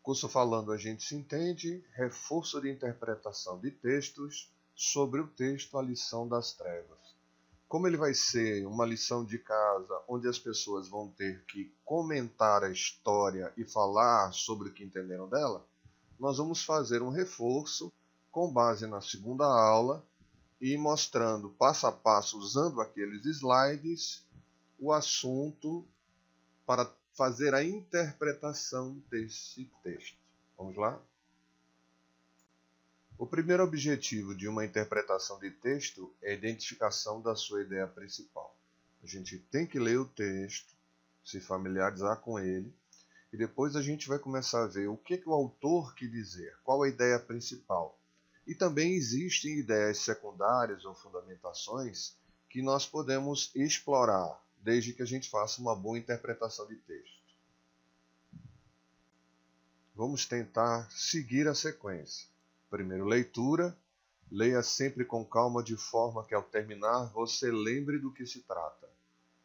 Curso Falando a gente se entende, reforço de interpretação de textos sobre o texto A Lição das Trevas. Como ele vai ser uma lição de casa, onde as pessoas vão ter que comentar a história e falar sobre o que entenderam dela, nós vamos fazer um reforço com base na segunda aula e mostrando passo a passo, usando aqueles slides, o assunto para fazer a interpretação desse texto. Vamos lá? O primeiro objetivo de uma interpretação de texto é a identificação da sua ideia principal. A gente tem que ler o texto, se familiarizar com ele, e depois a gente vai começar a ver o que o autor quer dizer, qual a ideia principal. E também existem ideias secundárias ou fundamentações que nós podemos explorar, desde que a gente faça uma boa interpretação de texto. Vamos tentar seguir a sequência. Primeiro, leitura. Leia sempre com calma, de forma que ao terminar você lembre do que se trata.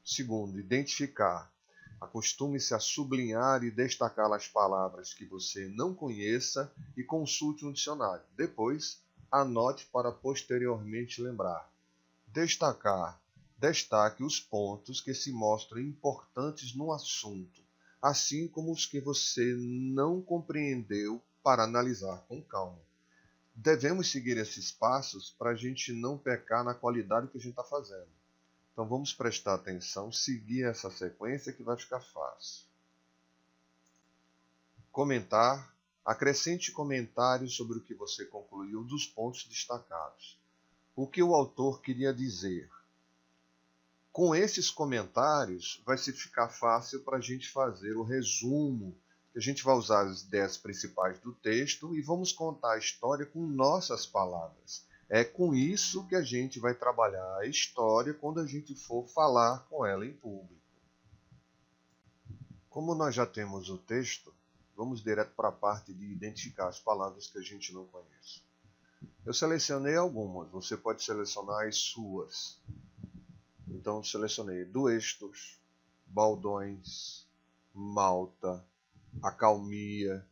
Segundo, identificar. Acostume-se a sublinhar e destacar as palavras que você não conheça e consulte um dicionário. Depois, anote para posteriormente lembrar. Destacar. Destaque os pontos que se mostram importantes no assunto, assim como os que você não compreendeu, para analisar com calma. Devemos seguir esses passos para a gente não pecar na qualidade que a gente está fazendo. Então vamos prestar atenção, seguir essa sequência que vai ficar fácil. Comentar. Acrescente comentários sobre o que você concluiu dos pontos destacados. O que o autor queria dizer. Com esses comentários vai se ficar fácil para a gente fazer o resumo. A gente vai usar as ideias principais do texto e vamos contar a história com nossas palavras. É com isso que a gente vai trabalhar a história quando a gente for falar com ela em público. Como nós já temos o texto, vamos direto para a parte de identificar as palavras que a gente não conhece. Eu selecionei algumas, você pode selecionar as suas. Então selecionei duestos, baldões, malta, acalmia,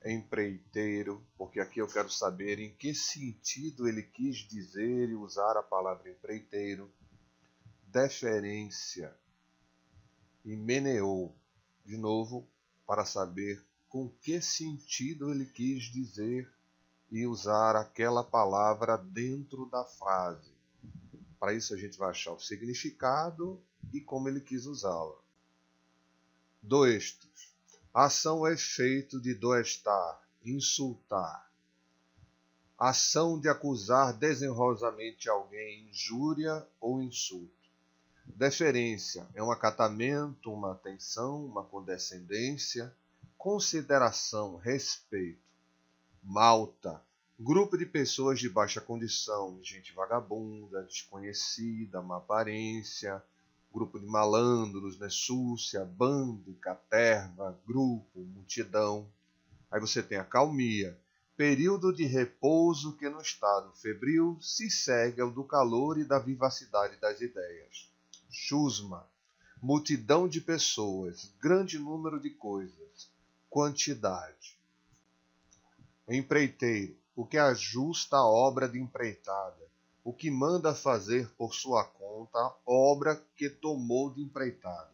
empreiteiro, porque aqui eu quero saber em que sentido ele quis dizer e usar a palavra empreiteiro, deferência e meneou, de novo, para saber com que sentido ele quis dizer e usar aquela palavra dentro da frase. Para isso a gente vai achar o significado e como ele quis usá-la. Doestos. Ação ou efeito de doestar, insultar. Ação de acusar desenrosamente alguém, injúria ou insulto. Deferência é um acatamento, uma atenção, uma condescendência, consideração, respeito. Malta. Grupo de pessoas de baixa condição, gente vagabunda, desconhecida, má aparência, grupo de malandros, súcia, bando, caterva, grupo, multidão. Aí você tem a calmia, período de repouso que no estado febril se segue ao do calor e da vivacidade das ideias. Chusma, multidão de pessoas, grande número de coisas, quantidade. Empreiteiro, o que ajusta a obra de empreitada, o que manda fazer por sua conta obra que tomou de empreitada.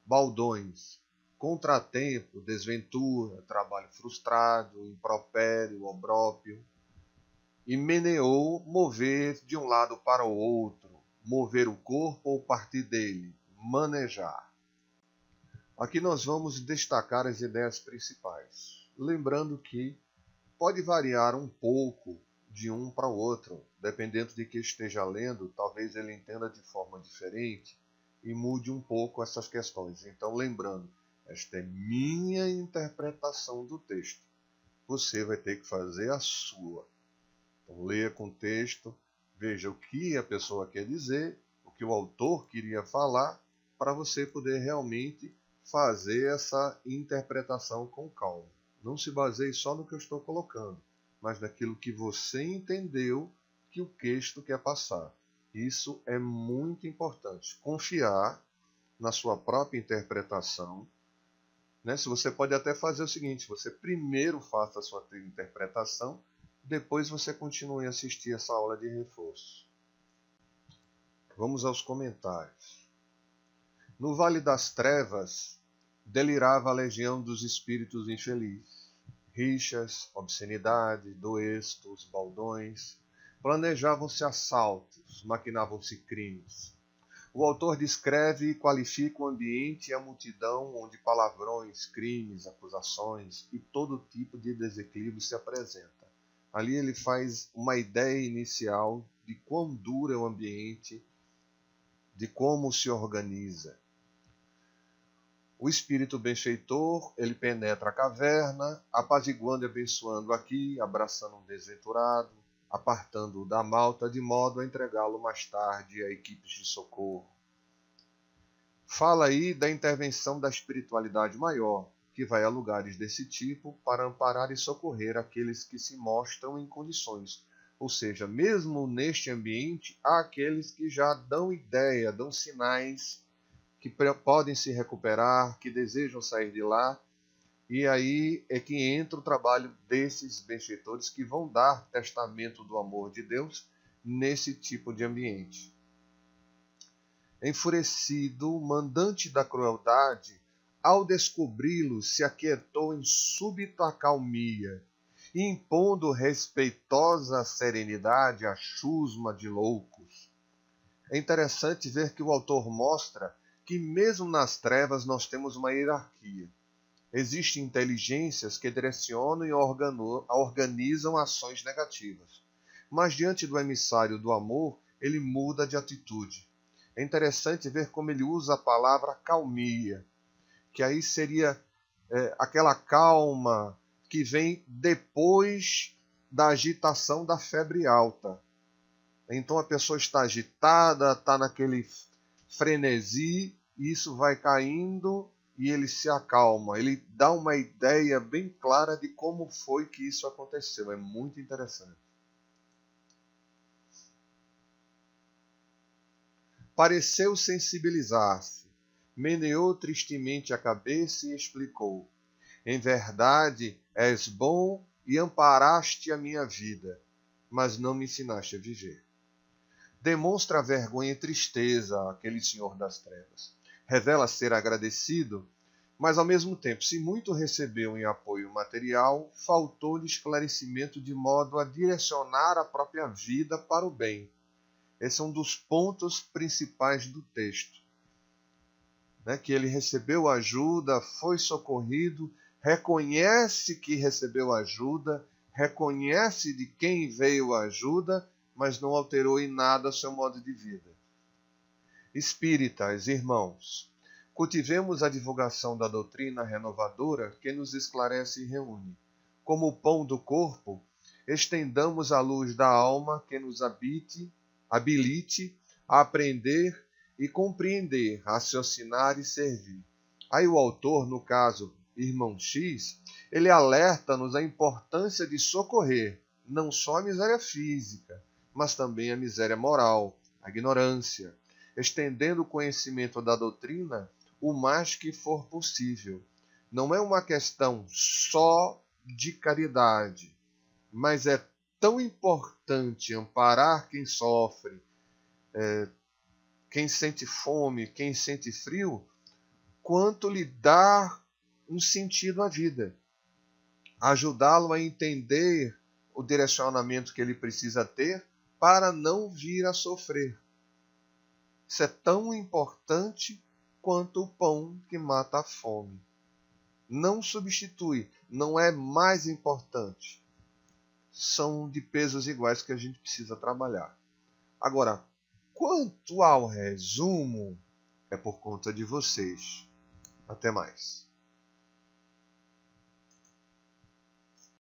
Baldões, contratempo, desventura, trabalho frustrado, impropério, obrópio. E meneou, mover de um lado para o outro, mover o corpo ou partir dele, manejar. Aqui nós vamos destacar as ideias principais, lembrando que pode variar um pouco de um para o outro, dependendo de que esteja lendo, talvez ele entenda de forma diferente e mude um pouco essas questões. Então, lembrando, esta é minha interpretação do texto. Você vai ter que fazer a sua. Então, leia com o texto, veja o que a pessoa quer dizer, o que o autor queria falar, para você poder realmente fazer essa interpretação com calma. Não se baseie só no que eu estou colocando, mas naquilo que você entendeu que o texto quer passar. Isso é muito importante. Confiar na sua própria interpretação Né? Se você pode até fazer o seguinte, você primeiro faça a sua interpretação, depois você continue a assistir essa aula de reforço. Vamos aos comentários. No Vale das Trevas, delirava a legião dos espíritos infelizes. Rixas, obscenidade, doestos, baldões. Planejavam-se assaltos, maquinavam-se crimes. O autor descreve e qualifica o ambiente e a multidão onde palavrões, crimes, acusações e todo tipo de desequilíbrio se apresenta. Ali ele faz uma ideia inicial de quão duro é o ambiente, de como se organiza. O espírito benfeitor, ele penetra a caverna, apaziguando e abençoando aqui, abraçando um desventurado, apartando-o da malta, de modo a entregá-lo mais tarde a equipes de socorro. Fala aí da intervenção da espiritualidade maior, que vai a lugares desse tipo para amparar e socorrer aqueles que se mostram em condições. Ou seja, mesmo neste ambiente, há aqueles que já dão ideia, dão sinais que podem se recuperar, que desejam sair de lá, e aí é que entra o trabalho desses benfeitores que vão dar testamento do amor de Deus nesse tipo de ambiente. Enfurecido, mandante da crueldade, ao descobri-lo, se aquietou em súbita acalmia, impondo respeitosa serenidade à chusma de loucos. É interessante ver que o autor mostra que mesmo nas trevas nós temos uma hierarquia. Existem inteligências que direcionam e organizam ações negativas. Mas diante do emissário do amor, ele muda de atitude. É interessante ver como ele usa a palavra calmia, que aí seria aquela calma que vem depois da agitação da febre alta. Então a pessoa está agitada, está naquele frenesi, e isso vai caindo e ele se acalma. Ele dá uma ideia bem clara de como foi que isso aconteceu. É muito interessante. Pareceu sensibilizar-se, meneou tristemente a cabeça e explicou: em verdade, és bom e amparaste a minha vida, mas não me ensinaste a viver. Demonstra vergonha e tristeza aquele senhor das trevas. Revela ser agradecido, mas ao mesmo tempo, se muito recebeu em apoio material, faltou-lhe esclarecimento de modo a direcionar a própria vida para o bem. Esse é um dos pontos principais do texto. Que ele recebeu ajuda, foi socorrido, reconhece que recebeu ajuda, reconhece de quem veio a ajuda, mas não alterou em nada seu modo de vida. Espíritas, irmãos, cultivemos a divulgação da doutrina renovadora que nos esclarece e reúne. Como o pão do corpo, estendamos a luz da alma que nos habilite a aprender e compreender, raciocinar e servir. Aí o autor, no caso, irmão X, ele alerta-nos a importância de socorrer não só a miséria física, mas também a miséria moral, a ignorância, estendendo o conhecimento da doutrina o mais que for possível. Não é uma questão só de caridade, mas é tão importante amparar quem sofre, quem sente fome, quem sente frio, quanto lhe dar um sentido à vida. Ajudá-lo a entender o direcionamento que ele precisa ter para não vir a sofrer. Isso é tão importante quanto o pão que mata a fome. Não substitui, não é mais importante. São de pesos iguais que a gente precisa trabalhar. Agora, quanto ao resumo, é por conta de vocês. Até mais.